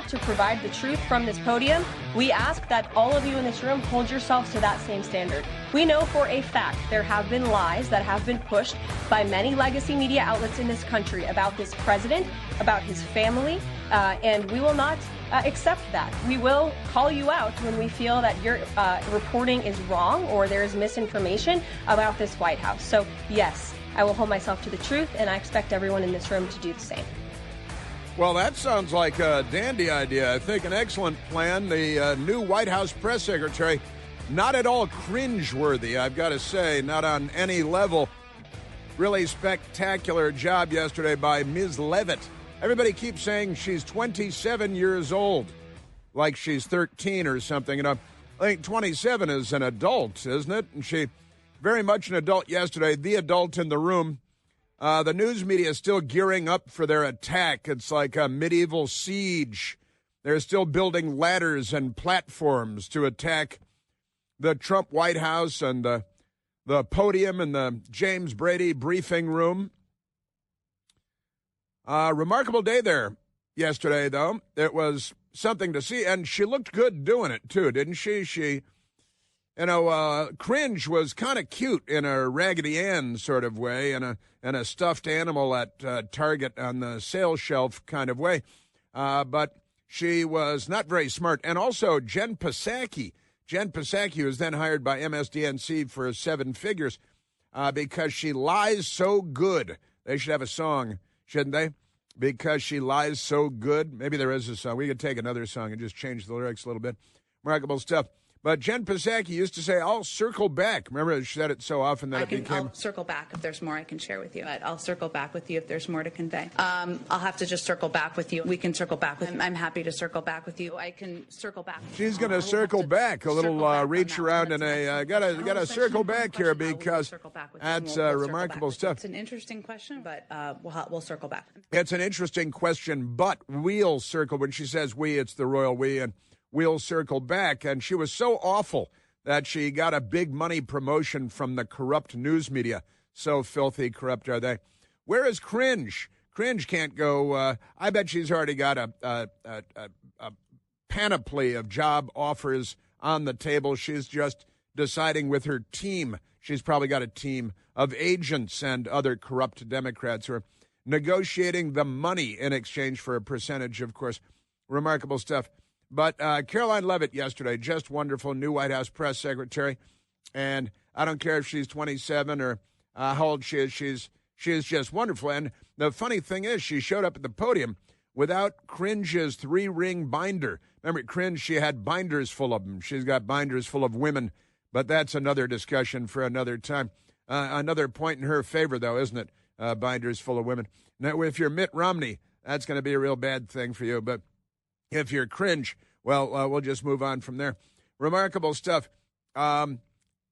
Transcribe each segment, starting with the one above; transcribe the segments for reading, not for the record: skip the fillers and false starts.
myself to provide the truth from this podium, we ask that all of you in this room hold yourselves to that same standard. We know for a fact there have been lies that have been pushed by many legacy media outlets in this country about this president, about his family, and we will not accept that. We will call you out when we feel that your reporting is wrong or there is misinformation about this White House. So, yes, I will hold myself to the truth, and I expect everyone in this room to do the same. Well, that sounds like a dandy idea. I think an excellent plan. The new White House press secretary, not at all cringe-worthy, I've got to say, not on any level. Really spectacular job yesterday by Ms. Levitt. Everybody keeps saying she's 27 years old, like she's 13 or something. And I think 27 is an adult, isn't it? And she, very much an adult yesterday, the adult in the room. The news media is still gearing up for their attack. It's like a medieval siege. They're still building ladders and platforms to attack the Trump White House and the podium and the James Brady briefing room. Remarkable day there yesterday, though. It was something to see, and she looked good doing it, too, didn't she? She, cringe was kind of cute in a Raggedy Ann sort of way and a stuffed animal at Target on the sales shelf kind of way. But she was not very smart. And also Jen Psaki was then hired by MSDNC for 7 figures because she lies so good. They should have a song, shouldn't they? Because she lies so good. Maybe there is a song. We could take another song and just change the lyrics a little bit. Remarkable stuff. But Jen Psaki used to say, I'll circle back. Remember, she said it so often that I'll circle back if there's more I can share with you. But I'll circle back with you if there's more to convey. I'll have to just circle back with you. We can circle back with you. I'm happy to circle back with you. I can circle back. She's going to circle back. A little reach around and got to circle back here because that's remarkable stuff. It's an interesting question, but we'll circle back. It's an interesting question, but we'll circle. When she says we, it's the royal we, and we'll circle back. And she was so awful that she got a big money promotion from the corrupt news media. So filthy corrupt are they. Where is cringe? Cringe can't go. I bet she's already got a panoply of job offers on the table. She's just deciding with her team. She's probably got a team of agents and other corrupt Democrats who are negotiating the money in exchange for a percentage, of course. Remarkable stuff. But Karoline Levitt yesterday, just wonderful, new White House press secretary. And I don't care if she's 27 or how old she is. She is just wonderful. And the funny thing is, she showed up at the podium without Cringe's 3-ring binder. Remember, Cringe, she had binders full of them. She's got binders full of women. But that's another discussion for another time. Another point in her favor, though, isn't it? Binders full of women. Now, if you're Mitt Romney, that's going to be a real bad thing for you. But if you're Cringe, well, we'll just move on from there. Remarkable stuff. And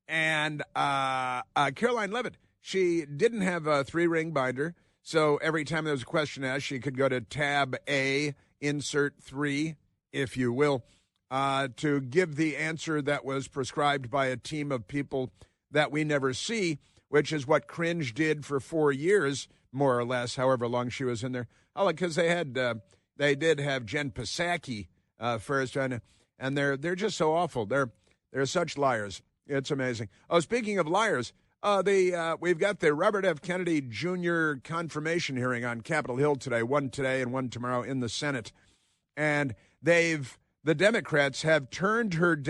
Karoline Levitt, she didn't have a 3-ring binder, so every time there was a question asked, she could go to tab A, insert 3, if you will, to give the answer that was prescribed by a team of people that we never see, which is what Cringe did for 4 years, more or less, however long she was in there. Oh, because they did have Jen Psaki first, and they're just so awful. They're such liars. It's amazing. Oh, speaking of liars, we've got the Robert F. Kennedy Jr. confirmation hearing on Capitol Hill one today and one tomorrow in the Senate, and the Democrats have turned his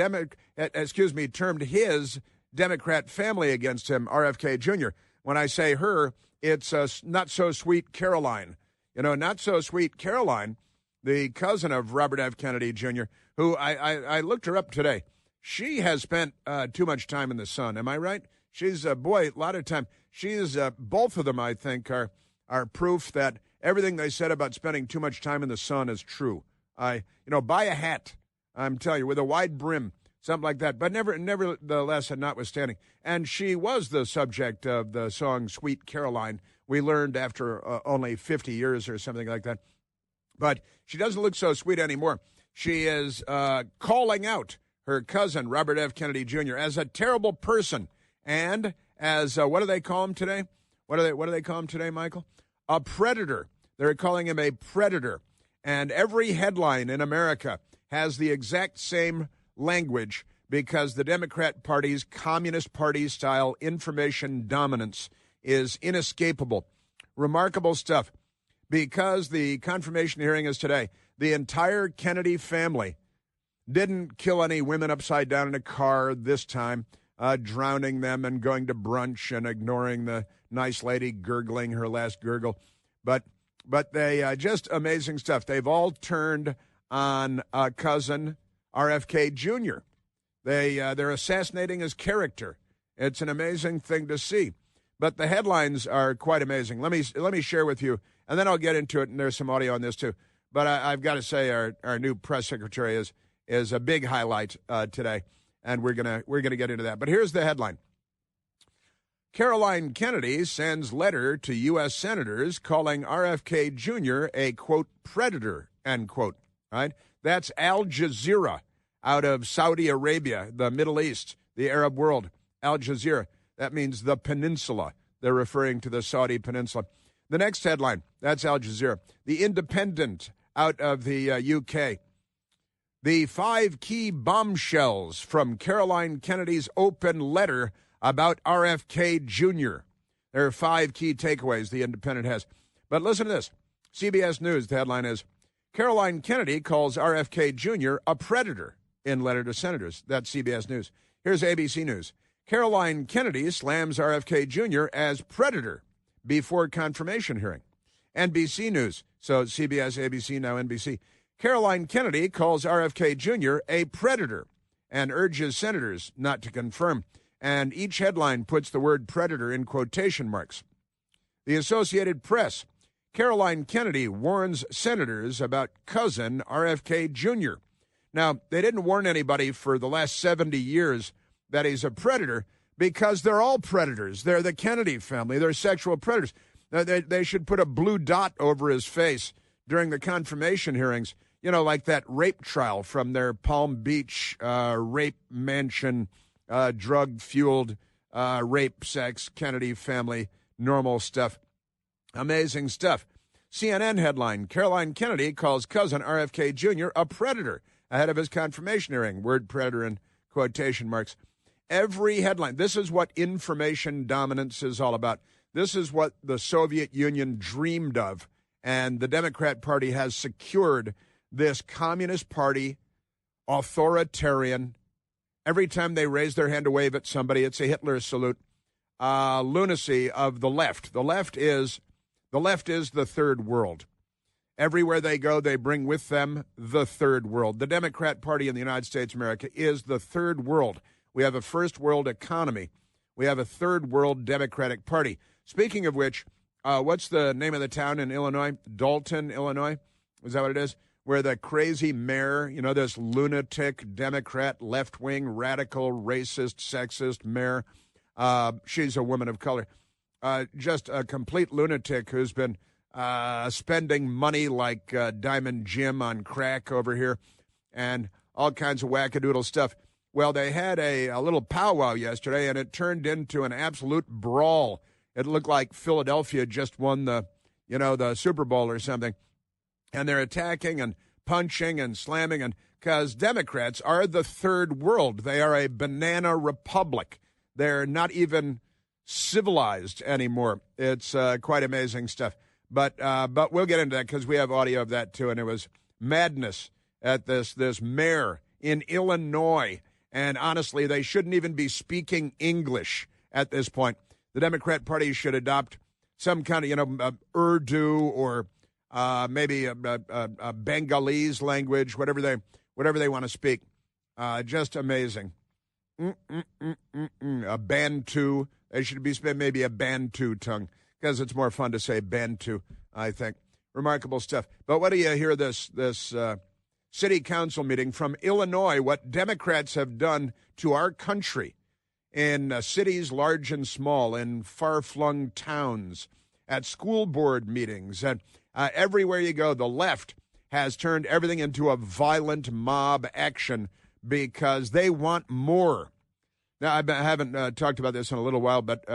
Democrat family against him, RFK Jr. When I say her, it's not so sweet Karoline. Not so sweet Karoline, the cousin of Robert F. Kennedy Jr., who I looked her up today. She has spent too much time in the sun. Am I right? She's a lot of time. She's both of them, I think, are proof that everything they said about spending too much time in the sun is true. Buy a hat, I'm telling you, with a wide brim, something like that. But nevertheless, and notwithstanding. And she was the subject of the song Sweet Caroline. We learned after only 50 years or something like that. But she doesn't look so sweet anymore. She is calling out her cousin, Robert F. Kennedy Jr., as a terrible person. And as, what do they call him today? What do they call him today, Michael? A predator. They're calling him a predator. And every headline in America has the exact same language because the Democrat Party's Communist Party-style information dominance is inescapable. Remarkable stuff. Because the confirmation hearing is today, the entire Kennedy family didn't kill any women upside down in a car this time, drowning them and going to brunch and ignoring the nice lady gurgling her last gurgle. But they just amazing stuff. They've all turned on cousin RFK Jr. They're assassinating his character. It's an amazing thing to see. But the headlines are quite amazing. Let me share with you, and then I'll get into it, and there's some audio on this too. But I've got to say our new press secretary is a big highlight today, and we're gonna get into that. But here's the headline. Karoline Kennedy sends letter to U.S. senators calling RFK Jr. a, quote, predator, end quote. Right? That's Al Jazeera out of Saudi Arabia, the Middle East, the Arab world. Al Jazeera. That means the peninsula. They're referring to the Saudi peninsula. The next headline, that's Al Jazeera. The Independent out of the UK. The 5 key bombshells from Karoline Kennedy's open letter about RFK Jr. There are 5 key takeaways the Independent has. But listen to this. CBS News, the headline is, Karoline Kennedy calls RFK Jr. a predator in letter to senators. That's CBS News. Here's ABC News. Karoline Kennedy slams RFK Jr. as predator before confirmation hearing. NBC News. So CBS, ABC, now NBC. Karoline Kennedy calls RFK Jr. a predator and urges senators not to confirm. And each headline puts the word predator in quotation marks. The Associated Press. Karoline Kennedy warns senators about cousin RFK Jr. Now, they didn't warn anybody for the last 70 years that he's a predator because they're all predators. They're the Kennedy family. They're sexual predators. They should put a blue dot over his face during the confirmation hearings, you know, like that rape trial from their Palm Beach rape mansion, drug-fueled rape, sex, Kennedy family, normal stuff. Amazing stuff. CNN headline, Karoline Kennedy calls cousin RFK Jr. a predator ahead of his confirmation hearing. Word predator in quotation marks. Every headline. This is what information dominance is all about. This is what the Soviet Union dreamed of. And the Democrat Party has secured this Communist Party, authoritarian. Every time they raise their hand to wave at somebody, it's a Hitler salute. Lunacy of the left. The left is the third world. Everywhere they go, they bring with them the third world. The Democrat Party in the United States of America is the third world. We have a first world economy. We have a third world Democratic Party. Speaking of which, what's the name of the town in Illinois? Dalton, Illinois? Is that what it is? Where the crazy mayor, you know, this lunatic Democrat, left-wing, radical, racist, sexist mayor, she's a woman of color, just a complete lunatic who's been spending money like Diamond Jim on crack over here and all kinds of wackadoodle stuff. Well, they had a little powwow yesterday, and it turned into an absolute brawl. It looked like Philadelphia just won the Super Bowl or something. And they're attacking and punching and slamming, and because Democrats are the third world. They are a banana republic. They're not even civilized anymore. It's quite amazing stuff. But we'll get into that because we have audio of that too. And it was madness at this mayor in Illinois. And honestly, they shouldn't even be speaking English at this point. The Democrat Party should adopt some kind of, Urdu or maybe a Bengalese language, whatever they want to speak. Just amazing. A Bantu. They should be maybe a Bantu tongue because it's more fun to say Bantu, I think. Remarkable stuff. But what do you hear this city council meeting from Illinois, what Democrats have done to our country in cities large and small, in far-flung towns, at school board meetings, and everywhere you go, the left has turned everything into a violent mob action because they want more. Now, I haven't talked about this in a little while, but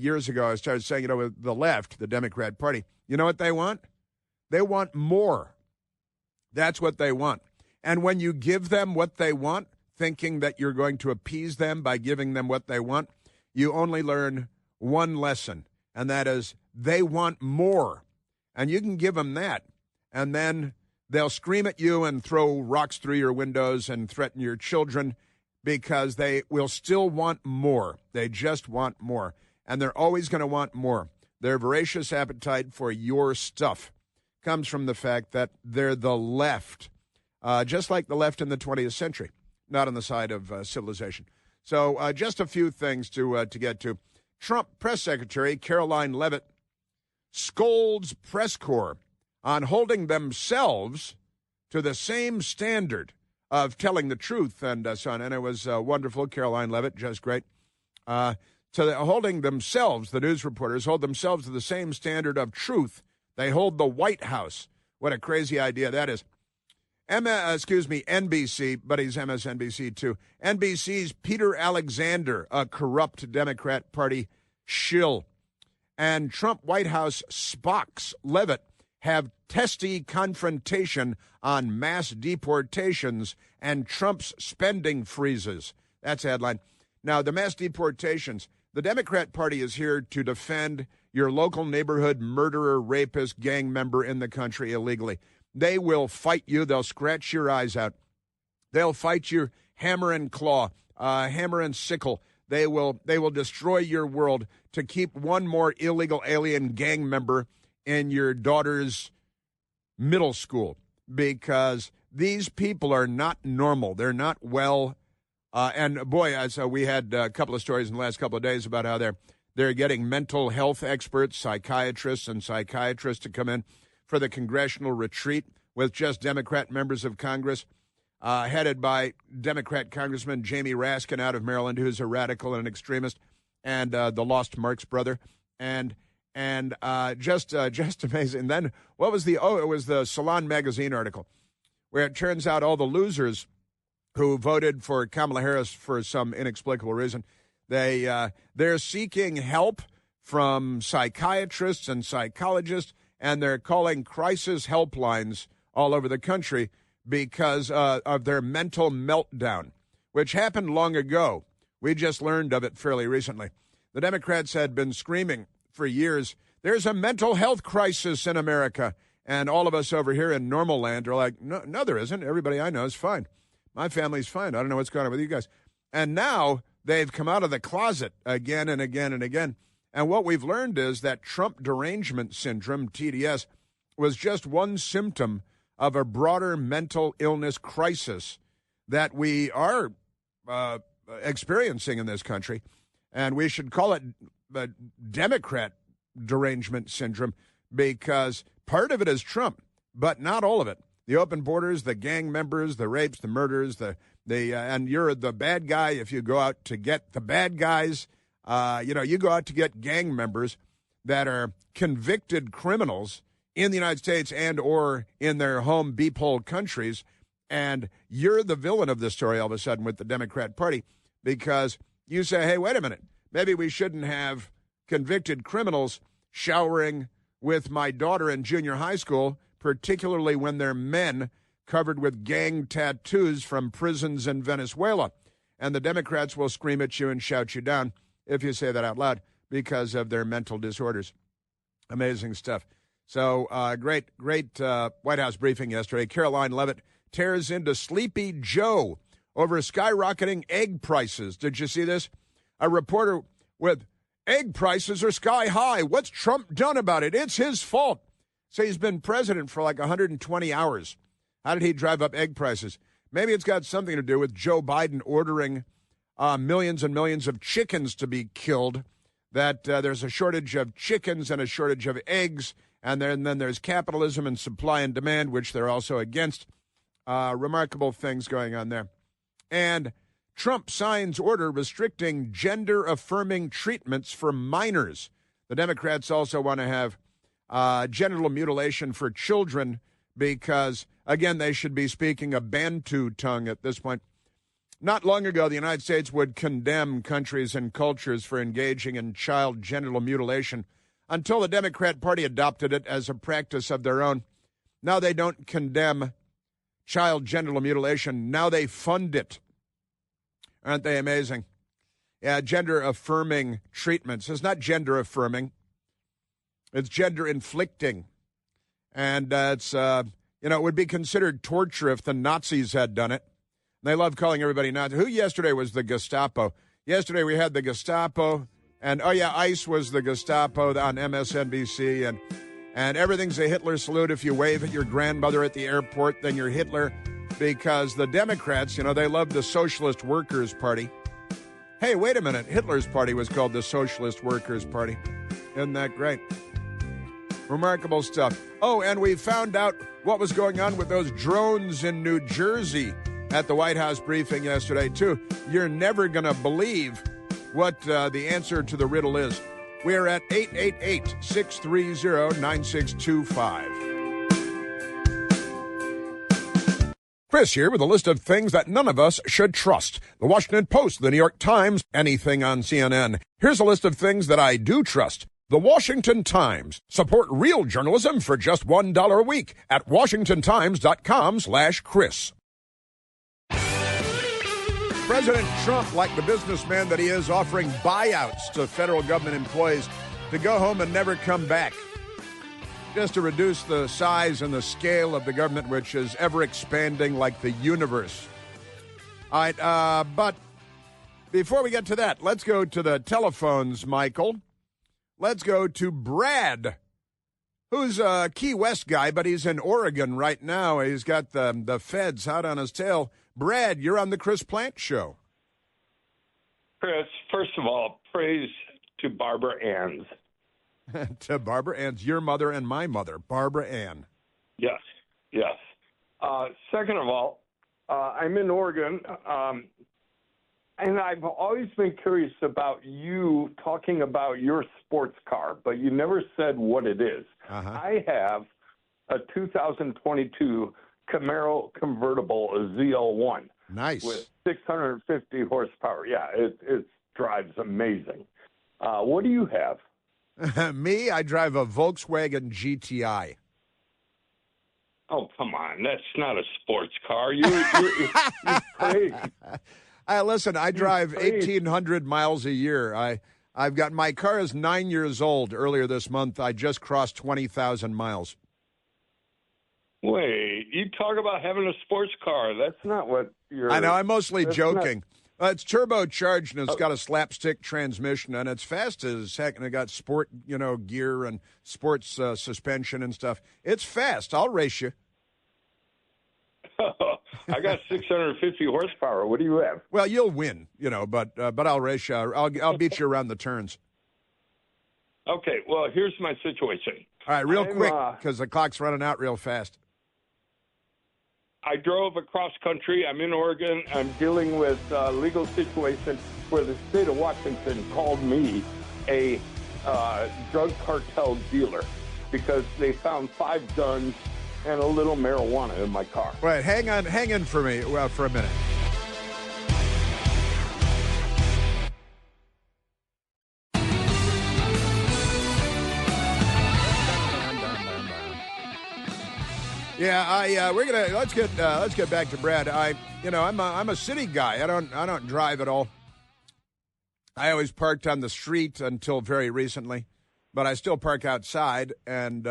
years ago I started saying, with the left, the Democrat Party, you know what they want? They want more. That's what they want. And when you give them what they want, thinking that you're going to appease them by giving them what they want, you only learn one lesson, and that is they want more. And you can give them that, and then they'll scream at you and throw rocks through your windows and threaten your children because they will still want more. They just want more, and they're always going to want more. Their voracious appetite for your stuff comes from the fact that they're the left, just like the left in the 20th century, not on the side of civilization. So just a few things to get to. Trump press secretary Karoline Levitt scolds press corps on holding themselves to the same standard of telling the truth and so on. And it was wonderful. Karoline Levitt, just great. Holding themselves, the news reporters hold themselves to the same standard of truth they hold the White House. What a crazy idea that is. NBC, but he's MSNBC too. NBC's Peter Alexander, a corrupt Democrat Party shill. And Trump White House Spock's Levitt have testy confrontation on mass deportations and Trump's spending freezes. That's a headline. Now, the mass deportations, the Democrat Party is here to defend your local neighborhood murderer, rapist, gang member in the country illegally. They will fight you. They'll scratch your eyes out. They'll fight you hammer and claw, hammer and sickle. They will destroy your world to keep one more illegal alien gang member in your daughter's middle school, because these people are not normal. They're not well. And boy, we had a couple of stories in the last couple of days about how they're getting mental health experts, psychiatrists to come in for the congressional retreat with just Democrat members of Congress, headed by Democrat Congressman Jamie Raskin out of Maryland, who's a radical and an extremist, and the Lost Marks brother, and just amazing. And then what was it was the Salon magazine article where it turns out all the losers who voted for Kamala Harris for some inexplicable reason, they're seeking help from psychiatrists and psychologists, and they're calling crisis helplines all over the country because of their mental meltdown, which happened long ago. We just learned of it fairly recently. The Democrats had been screaming for years, there's a mental health crisis in America. And all of us over here in normal land are like, no, there isn't. Everybody I know is fine. My family's fine. I don't know what's going on with you guys. And now they've come out of the closet again and again and again. And what we've learned is that Trump derangement syndrome, TDS, was just one symptom of a broader mental illness crisis that we are experiencing in this country. And we should call it Democrat derangement syndrome, because part of it is Trump, but not all of it. The open borders, the gang members, the rapes, the murders, and you're the bad guy if you go out to get the bad guys. You go out to get gang members that are convicted criminals in the United States and or in their home beep-hole countries, and you're the villain of this story all of a sudden with the Democrat Party, because you say, hey, wait a minute, maybe we shouldn't have convicted criminals showering with my daughter in junior high school, particularly when they're men covered with gang tattoos from prisons in Venezuela. And the Democrats will scream at you and shout you down if you say that out loud because of their mental disorders. Amazing stuff. So great White House briefing yesterday. Karoline Levitt tears into Sleepy Joe over skyrocketing egg prices. Did you see this? A reporter with egg prices are sky high. What's Trump done about it? It's his fault. So he's been president for like 120 hours. How did he drive up egg prices? Maybe it's got something to do with Joe Biden ordering millions and millions of chickens to be killed, that there's a shortage of chickens and a shortage of eggs, and then there's capitalism and supply and demand, which they're also against. Remarkable things going on there. And Trump signs order restricting gender-affirming treatments for minors. The Democrats also want to have genital mutilation for children because, again, they should be speaking a Bantu tongue at this point. Not long ago, the United States would condemn countries and cultures for engaging in child genital mutilation until the Democrat Party adopted it as a practice of their own. Now they don't condemn child genital mutilation. Now they fund it. Aren't they amazing? Yeah, gender-affirming treatments. It's not gender-affirming. It's gender-inflicting. And it would be considered torture if the Nazis had done it. They love calling everybody Nazi. Who yesterday was the Gestapo? Yesterday we had the Gestapo, and ICE was the Gestapo on MSNBC, and everything's a Hitler salute. If you wave at your grandmother at the airport, then you're Hitler, because the Democrats, they love the Socialist Workers' Party. Hey, wait a minute. Hitler's party was called the Socialist Workers' Party. Isn't that great? Remarkable stuff. Oh, and we found out what was going on with those drones in New Jersey at the White House briefing yesterday, too. You're never going to believe what the answer to the riddle is. We're at 888-630-9625. Chris here with a list of things that none of us should trust. The Washington Post, the New York Times, anything on CNN. Here's a list of things that I do trust. The Washington Times. Support real journalism for just $1 a week at washingtontimes.com/Chris. President Trump, like the businessman that he is, offering buyouts to federal government employees to go home and never come back, just to reduce the size and the scale of the government, which is ever expanding like the universe. All right, but before we get to that, let's go to the telephones, Michael. Let's go to Brad, who's a Key West guy, but he's in Oregon right now. He's got the feds hot on his tail. Brad, you're on the Chris Plant Show. Chris, first of all, praise to Barbara Ann's. To Barbara Ann's, your mother and my mother, Barbara Ann. Yes. Second of all, I'm in Oregon, and I've always been curious about you talking about your sports car, but you never said what it is. Uh-huh. I have a 2022 Camaro convertible, a ZL1. Nice. With 650 horsepower. Yeah, it drives amazing. What do you have? Me, I drive a Volkswagen GTI. Oh, come on. That's not a sports car. You're crazy. Listen, I drive 1,800 miles a year. I've got, my car is 9 years old. Earlier this month, I just crossed 20,000 miles. Wait, you talk about having a sports car. That's not what you're... I know, I'm mostly joking. It's turbocharged, and it's got a slapstick transmission, and it's fast as heck, and it got sport, gear and sports suspension and stuff. It's fast. I'll race you. I got 650 horsepower. What do you have? Well, you'll win, but I'll race you. I'll beat you around the turns. Okay, well, here's my situation. All right, real quick, because the clock's running out real fast. I drove across country. I'm in Oregon. I'm dealing with a legal situation where the state of Washington called me a drug cartel dealer because they found 5 guns and a little marijuana in my car. Wait, hang in for me for a minute. Yeah, let's get back to Brad. I'm a city guy. I don't drive at all. I always parked on the street until very recently, but I still park outside. And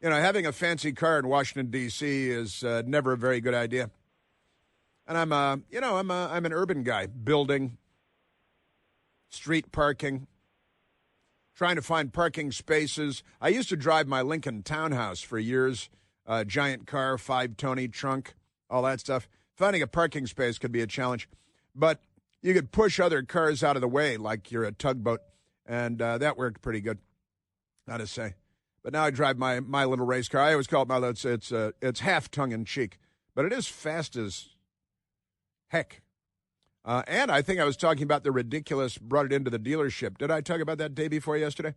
having a fancy car in Washington D.C. is never a very good idea. And I'm an urban guy, building, street parking, trying to find parking spaces. I used to drive my Lincoln Townhouse for years. Giant car, 5-Tony trunk, all that stuff. Finding a parking space could be a challenge, but you could push other cars out of the way like you're a tugboat, and that worked pretty good, I to say. But now I drive my little race car. I always call it my little, it's half tongue-in-cheek, but it is fast as heck. And I think I was talking about the ridiculous, brought it into the dealership. Did I talk about that day before yesterday?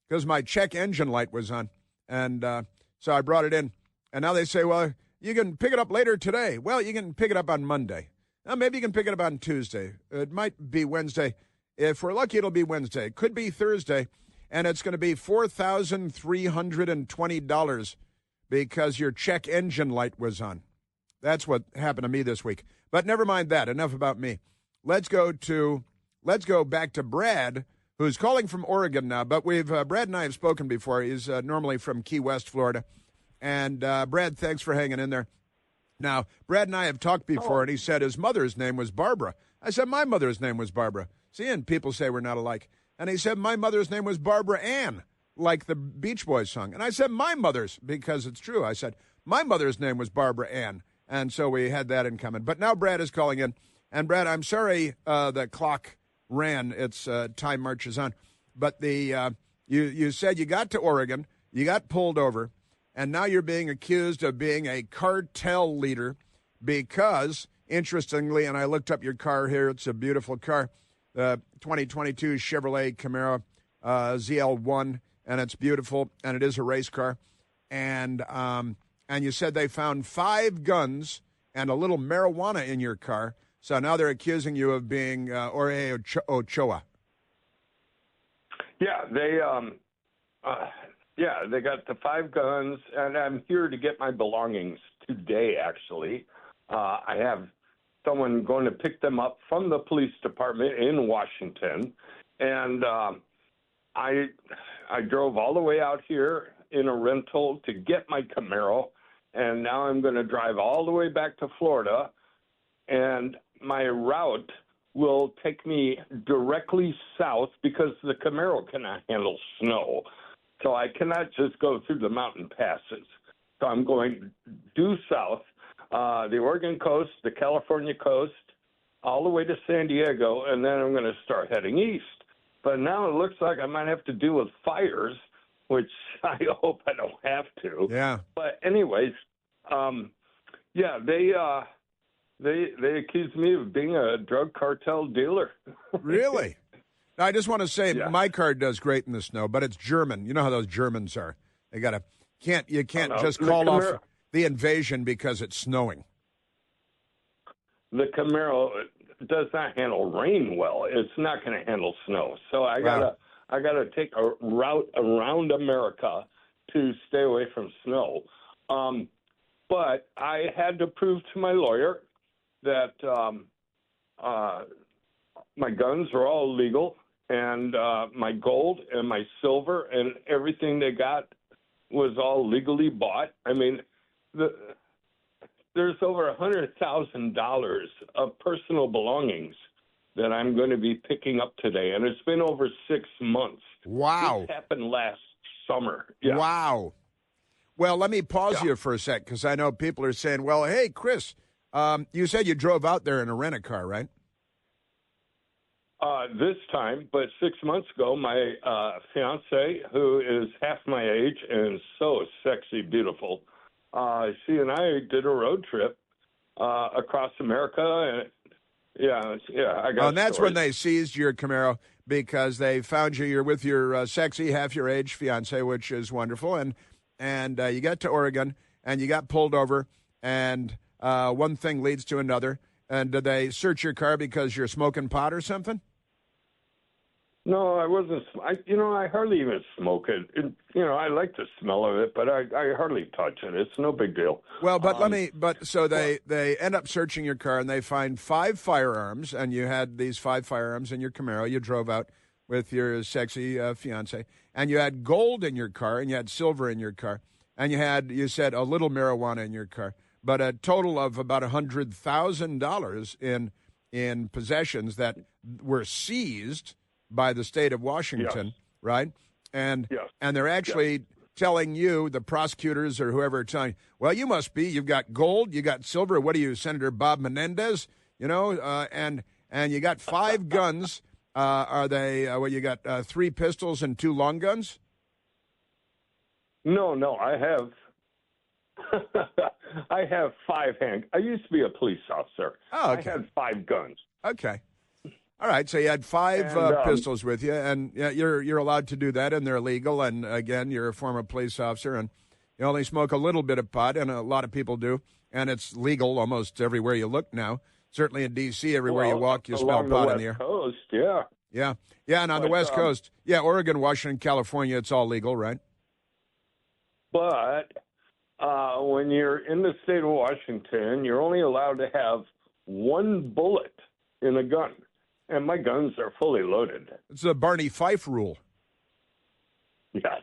Because my check engine light was on, and so I brought it in, and now they say, well, you can pick it up later today. Well, you can pick it up on Monday. Now, maybe you can pick it up on Tuesday. It might be Wednesday. If we're lucky, it'll be Wednesday. It could be Thursday, and it's going to be $4,320 because your check engine light was on. That's what happened to me this week. But never mind that. Enough about me. Let's go back to Brad, who's calling from Oregon now. But Brad and I have spoken before. He's normally from Key West, Florida. And Brad, thanks for hanging in there. Now, Brad and I have talked before, and he said his mother's name was Barbara. I said, my mother's name was Barbara. See, and people say we're not alike. And he said, my mother's name was Barbara Ann, like the Beach Boys song. And I said, my mother's, because it's true. I said, my mother's name was Barbara Ann. And so we had that in common. But now Brad is calling in. And, Brad, I'm sorry the clock ran. It's time marches on. But you said you got to Oregon, you got pulled over, and now you're being accused of being a cartel leader because, interestingly, and I looked up your car here, it's a beautiful car, the 2022 Chevrolet Camaro ZL1, and it's beautiful, and it is a race car. And you said they found 5 guns and a little marijuana in your car, so now they're accusing you of being Jorge Ochoa. Yeah, they got the 5 guns, and I'm here to get my belongings today, actually. I have someone going to pick them up from the police department in Washington, and I drove all the way out here in a rental to get my Camaro, and now I'm going to drive all the way back to Florida, and my route will take me directly south because the Camaro cannot handle snow. So I cannot just go through the mountain passes. So I'm going due south, the Oregon coast, the California coast, all the way to San Diego, and then I'm going to start heading east. But now it looks like I might have to deal with fires, which I hope I don't have to. Yeah. But anyways, they accused me of being a drug cartel dealer. Really? I just want to say my car does great in the snow, but it's German. You know how those Germans are. You can't just call off the invasion because it's snowing. The Camaro does not handle rain well. It's not going to handle snow. So I gotta take a route around America to stay away from snow. But I had to prove to my lawyer that my guns are all legal. And my gold and my silver and everything they got was all legally bought. I mean, there's over $100,000 of personal belongings that I'm going to be picking up today, and it's been over 6 months. Wow. This happened last summer. Yeah. Wow. Well, let me pause you for a sec, because I know people are saying, well, hey, Chris, you said you drove out there in a rent-a-car, right? This time, but 6 months ago, my fiance, who is half my age and so sexy, beautiful, she and I did a road trip across America. And I got. And that's when they seized your Camaro because they found you. You're with your sexy, half your age fiance, which is wonderful. And you got to Oregon and you got pulled over, and one thing leads to another. And did they search your car because you're smoking pot or something? No, I wasn't. I hardly even smoke it. I like the smell of it, but I hardly touch it. It's no big deal. Well, but so they end up searching your car and they find 5 firearms, and you had these 5 firearms in your Camaro. You drove out with your sexy fiance, and you had gold in your car, and you had silver in your car, and you said a little marijuana in your car, but a total of about $100,000 in possessions that were seized by the state of Washington, right? And they're actually telling you, the prosecutors or whoever, telling, well, you've got gold, you got silver. What are you, Senator Bob Menendez? And you got 5 guns. Are they? You got 3 pistols and 2 long guns? No, I have. I have 5 I used to be a police officer. Oh, okay. I had 5 guns. Okay. All right, so you had 5 pistols with you, and you're allowed to do that, and they're legal. And again, you're a former police officer, and you only smoke a little bit of pot, and a lot of people do, and it's legal almost everywhere you look now. Certainly in D.C., everywhere you walk, you smell pot in the air. Coast, yeah, and on the West Coast, Oregon, Washington, California, it's all legal, right? But when you're in the state of Washington, you're only allowed to have one bullet in a gun, and my guns are fully loaded. It's a Barney Fife rule. Yes.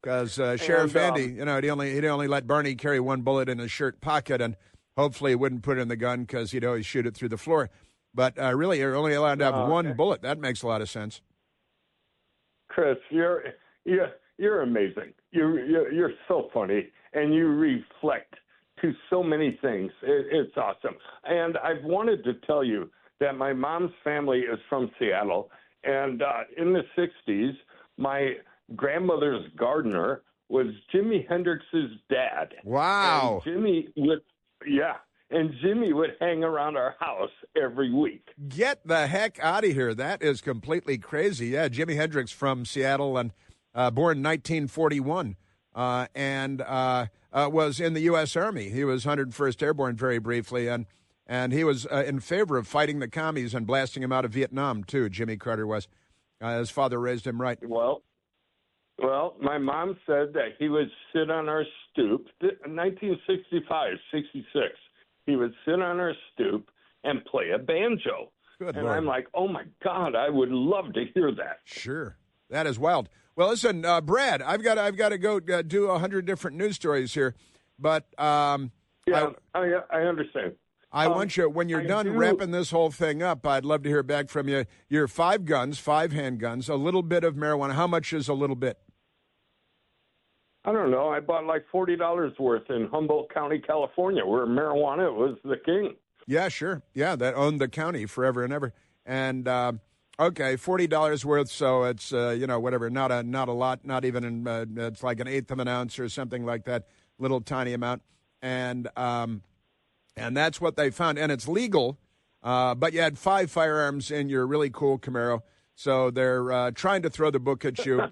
Because Sheriff Andy, he'd only let Barney carry one bullet in his shirt pocket, and hopefully he wouldn't put it in the gun because he'd always shoot it through the floor. But really, you're only allowed to have one bullet. That makes a lot of sense. Chris, you're amazing. You're so funny, and you reflect to so many things. It's awesome. And I've wanted to tell you that my mom's family is from Seattle, and in the 60s, my grandmother's gardener was Jimi Hendrix's dad. Wow. And Jimmy would hang around our house every week. Get the heck out of here. That is completely crazy. Yeah, Jimi Hendrix from Seattle and born in 1941 and was in the U.S. Army. He was 101st Airborne very briefly, and he was in favor of fighting the commies and blasting him out of Vietnam, too, Jimmy Carter was. His father raised him right. Well, my mom said that he would sit on our stoop, 1965, 66. He would sit on our stoop and play a banjo. Good and Lord. I'm like, oh, my God, I would love to hear that. Sure. That is wild. Well, listen, Brad, I've got to go do 100 different news stories here. But I understand. I want you, when you're done wrapping this whole thing up, I'd love to hear back from you. Your 5 guns, 5 handguns, a little bit of marijuana. How much is a little bit? I don't know. I bought like $40 worth in Humboldt County, California, where marijuana was the king. Yeah, sure. Yeah, that owned the county forever and ever. And, okay, $40 worth, so it's, whatever, not a lot, not even, it's like an eighth of an ounce or something like that, little tiny amount. And that's what they found. And it's legal, but you had 5 firearms in your really cool Camaro. So they're trying to throw the book at you.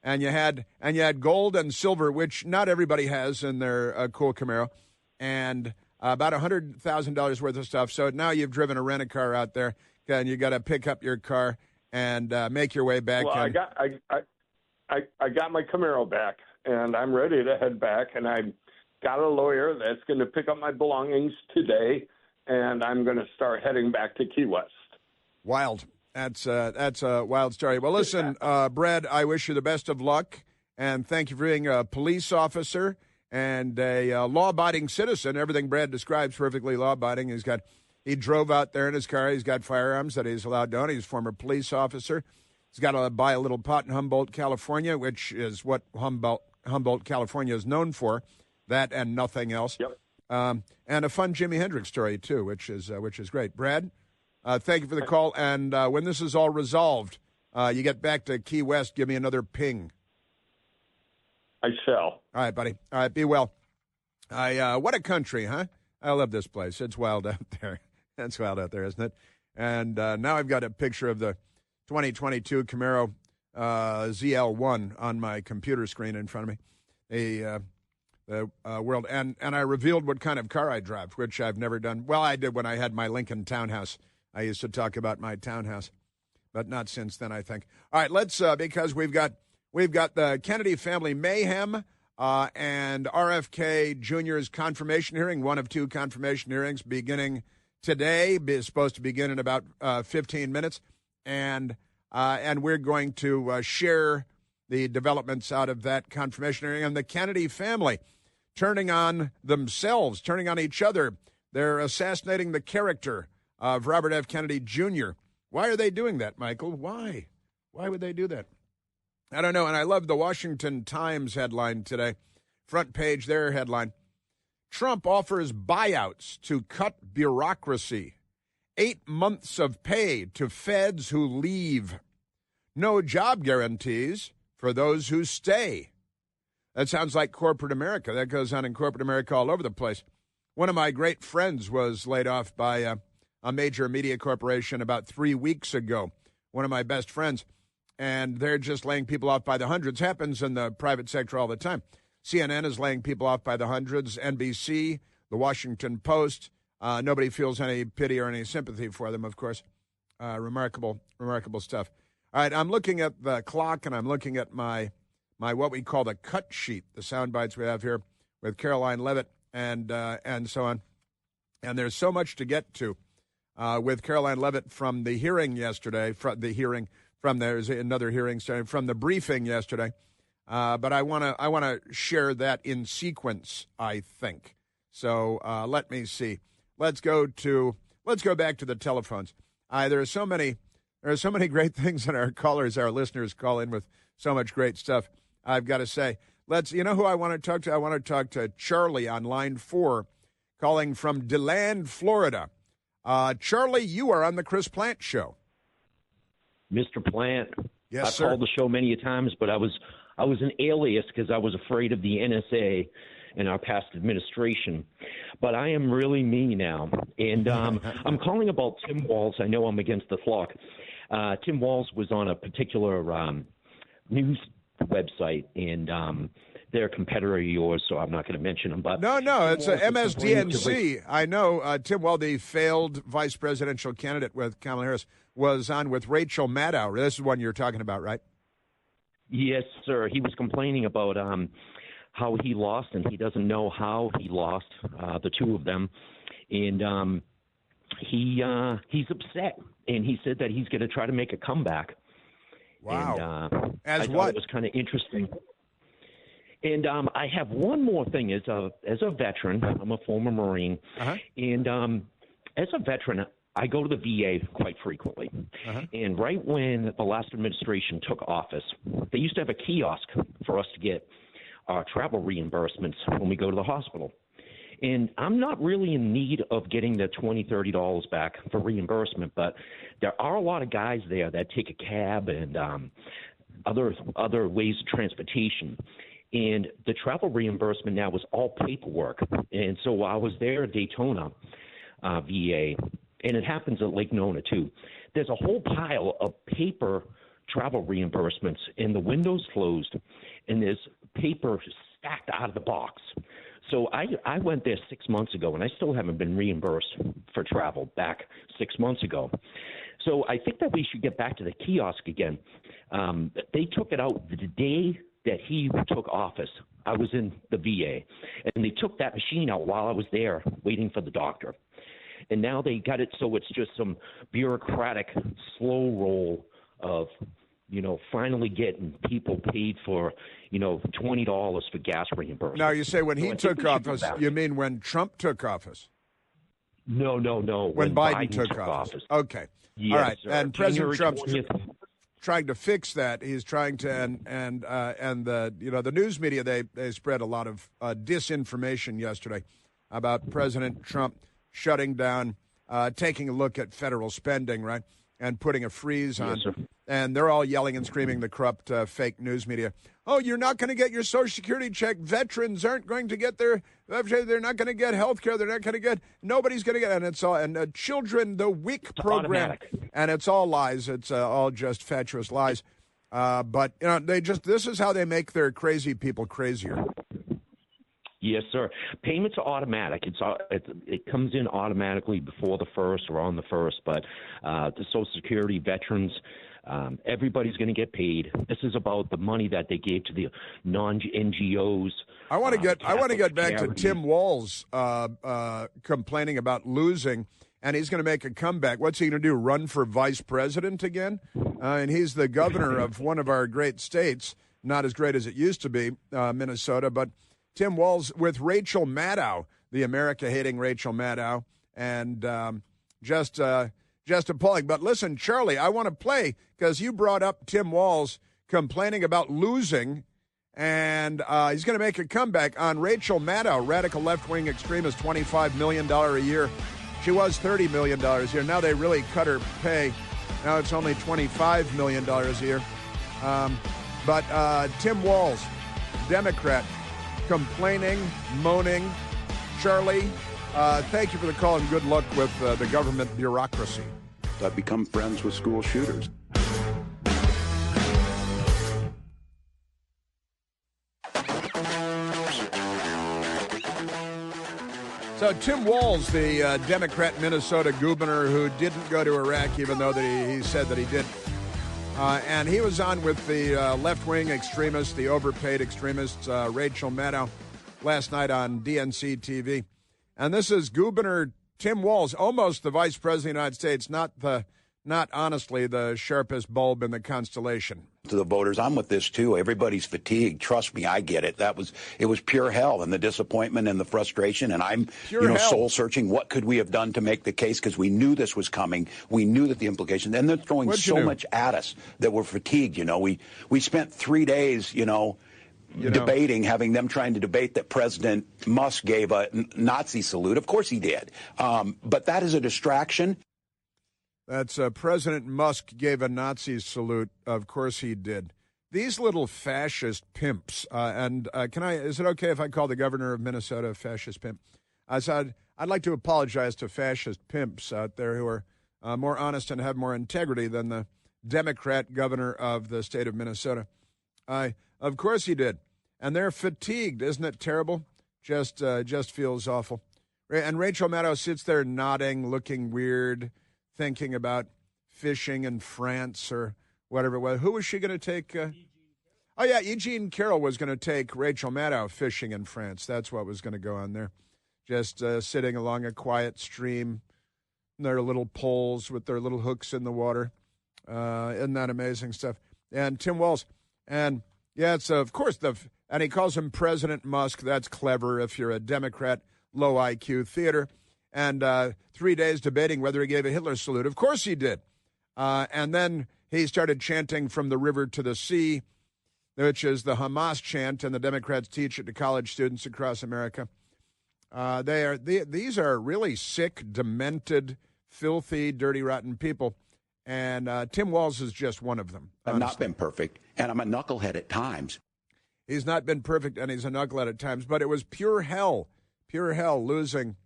And you had gold and silver, which not everybody has in their cool Camaro, and about $100,000 worth of stuff. So now you've driven a rent-a-car out there, and you got to pick up your car and make your way back. Well, I got my Camaro back, and I'm ready to head back. And I got a lawyer that's going to pick up my belongings today, and I'm going to start heading back to Key West. Wild. That's a wild story. Well, listen, Brad, I wish you the best of luck, and thank you for being a police officer and a law-abiding citizen. Everything Brad describes perfectly law-abiding. He drove out there in his car. He's got firearms that he's allowed to own. He's a former police officer. He's got to buy a little pot in Humboldt, California, which is what Humboldt, California is known for, that and nothing else. Yep. And a fun Jimi Hendrix story, too, which is great. Brad? Thank you for the call, and when this is all resolved, you get back to Key West, give me another ping. I shall. All right, buddy. All right, be well. What a country, huh? I love this place. It's wild out there. It's wild out there, isn't it? And now I've got a picture of the 2022 Camaro ZL1 on my computer screen in front of me. The world, and I revealed what kind of car I drive, which I've never done. Well, I did when I had my Lincoln Townhouse. I used to talk about my townhouse, but not since then, I think. All right, let's because we've got the Kennedy family mayhem and RFK Jr.'s confirmation hearing, one of 2 confirmation hearings beginning today. Is supposed to begin in about 15 minutes, and we're going to share the developments out of that confirmation hearing and the Kennedy family turning on themselves, turning on each other. They're assassinating the character of Robert F. Kennedy Jr. Why are they doing that, Michael? Why? Why would they do that? I don't know. And I love the Washington Times headline today. Front page, their headline. Trump offers buyouts to cut bureaucracy. 8 months of pay to feds who leave. No job guarantees for those who stay. That sounds like corporate America. That goes on in corporate America all over the place. One of my great friends was laid off by a major media corporation about 3 weeks ago. One of my best friends. And they're just laying people off by the hundreds. Happens in the private sector all the time. CNN is laying people off by the hundreds. NBC, the Washington Post. Nobody feels any pity or any sympathy for them, of course. Remarkable stuff. All right, I'm looking at the clock, and I'm looking at my what we call the cut sheet, the sound bites we have here with Karoline Levitt and so on. And there's so much to get to with Karoline Levitt from the hearing yesterday, there's another hearing starting from the briefing yesterday. But I want to share that in sequence, I think. So let me see. Let's go back to the telephones. There are so many great things that our listeners call in with so much great stuff. I've got to say, you know who I want to talk to? I want to talk to Charlie on line 4, calling from DeLand, Florida. Charlie, you are on the Chris Plant Show. Mr. Plant. Yes, I've sir. called the show many times, but I was an alias because I was afraid of the NSA and our past administration. But I am really me now. And I'm calling about Tim Walz. I know I'm against the flock. Tim Walz was on a particular news website, and they're a competitor of yours, so I'm not going to mention them. But no, it's a MSDNC. I know Tim Walz, the failed vice presidential candidate with Kamala Harris, was on with Rachel Maddow. This is one you're talking about, right? Yes, sir. He was complaining about how he lost, and he doesn't know how he lost, the two of them. And he's upset, and he said that he's going to try to make a comeback. Wow. And, As I thought what? it was kind of interesting. And I have one more thing. As a veteran, I'm a former Marine, and as a veteran, I go to the VA quite frequently. And right when the last administration took office, they used to have a kiosk for us to get our travel reimbursements when we go to the hospital. And I'm not really in need of getting the $20, $30 back for reimbursement, but there are a lot of guys there that take a cab and other ways of transportation. And the travel reimbursement now is all paperwork. And so I was there at Daytona VA, and it happens at Lake Nona too. There's a whole pile of paper travel reimbursements, and the window's closed, and there's paper stacked out of the box. So I went there 6 months ago, and I still haven't been reimbursed for travel back 6 months ago. So I think that we should get back to the kiosk again. They took it out the day that he took office. I was in the VA, and they took that machine out while I was there waiting for the doctor. And now they got it so it's just some bureaucratic slow roll of, finally getting people paid for, $20 for gas reimbursement. Now, you say when he took office, you mean when Trump took office? No. When Biden took office. Okay. Yes, all right. Sir. And President Trump's 20th. trying to fix that. He's trying to, and the news media, they spread a lot of disinformation yesterday about President Trump shutting down, taking a look at federal spending, right, and putting a freeze on. Yes, sir. And they're all yelling and screaming, the corrupt fake news media. Oh, you're not going to get your Social Security check. Veterans aren't going to get they're not going to get health care. They're not going to get, nobody's going to get, and it's all, and children, the WIC program. Automatic. And it's all lies. It's all just fatuous lies. But, this is how they make their crazy people crazier. Yes, sir. Payments are automatic. It comes in automatically before the 1st or on the 1st. But the Social Security, veterans, everybody's going to get paid. This is about the money that they gave to the non-NGOs. I want to get back to Tim Walz complaining about losing, and he's going to make a comeback. What's he going to do? Run for vice president again? And he's the governor of one of our great states, not as great as it used to be, Minnesota, but Tim Walz with Rachel Maddow, the America-hating Rachel Maddow, and just appalling. But listen, Charlie, I want to play because you brought up Tim Walz complaining about losing, and he's going to make a comeback on Rachel Maddow, radical left-wing extremist, $25 million a year. She was $30 million a year. Now they really cut her pay. Now it's only $25 million a year. But Tim Walz, Democrat, complaining, moaning. Charlie, thank you for the call and good luck with the government bureaucracy. I've become friends with school shooters. So Tim Walz, the Democrat Minnesota governor who didn't go to Iraq, even though that he said that he did. And he was on with the left-wing extremists, the overpaid extremists, Rachel Maddow, last night on DNC TV. And this is Governor Tim Walz, almost the Vice President of the United States, not honestly the sharpest bulb in the constellation. To the voters, I'm with this too. Everybody's fatigued. Trust me, I get it. It was pure hell, and the disappointment and the frustration. And I'm soul searching. What could we have done to make the case? Because we knew this was coming. We knew that the implications. And they're throwing so much at us that we're fatigued. We spent 3 days, debating, having them trying to debate that President Musk gave a Nazi salute. Of course he did. But that is a distraction. That's President Musk gave a Nazi salute. Of course he did. These little fascist pimps, is it okay if I call the governor of Minnesota a fascist pimp? I said, I'd like to apologize to fascist pimps out there who are more honest and have more integrity than the Democrat governor of the state of Minnesota. Of course he did. And they're fatigued. Isn't it terrible? Just feels awful. And Rachel Maddow sits there nodding, looking weird, thinking about fishing in France or whatever it was. Who was she going to take? Eugene Carroll was going to take Rachel Maddow fishing in France. That's what was going to go on there. Just sitting along a quiet stream, their little poles with their little hooks in the water. Isn't that amazing stuff? And Tim Walz. And, yeah, it's, of course, and he calls him President Musk. That's clever if you're a Democrat, low IQ theater. And 3 days debating whether he gave a Hitler salute. Of course he did. And then he started chanting from the river to the sea, which is the Hamas chant, and the Democrats teach it to college students across America. These are really sick, demented, filthy, dirty, rotten people. And Tim Walz is just one of them. I've not been perfect, and I'm a knucklehead at times. He's not been perfect, and he's a knucklehead at times. But it was pure hell losing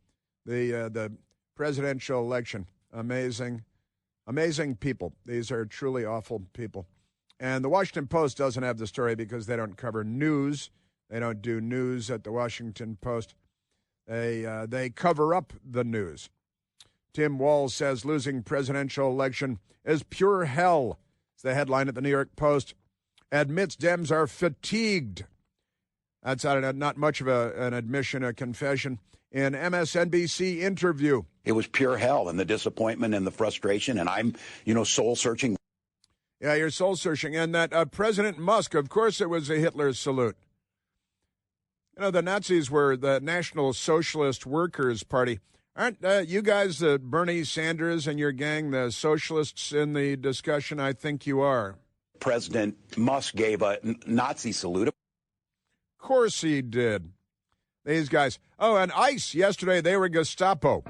the presidential election. Amazing people. These are truly awful people. And the Washington Post doesn't have the story because they don't cover news. They don't do news at the Washington Post. They cover up the news. Tim Walz says losing presidential election is pure hell. It's the headline at the New York Post. Admits Dems are fatigued. That's not much of an admission, a confession. In MSNBC interview. It was pure hell, and the disappointment and the frustration, and I'm, soul searching. Yeah, you're soul searching. And that President Musk, of course it was a Hitler salute. The Nazis were the National Socialist Workers Party. Aren't you guys, Bernie Sanders and your gang, the socialists in the discussion? I think you are. President Musk gave a Nazi salute. Of course he did. These guys. Oh, and ICE, yesterday, they were Gestapo.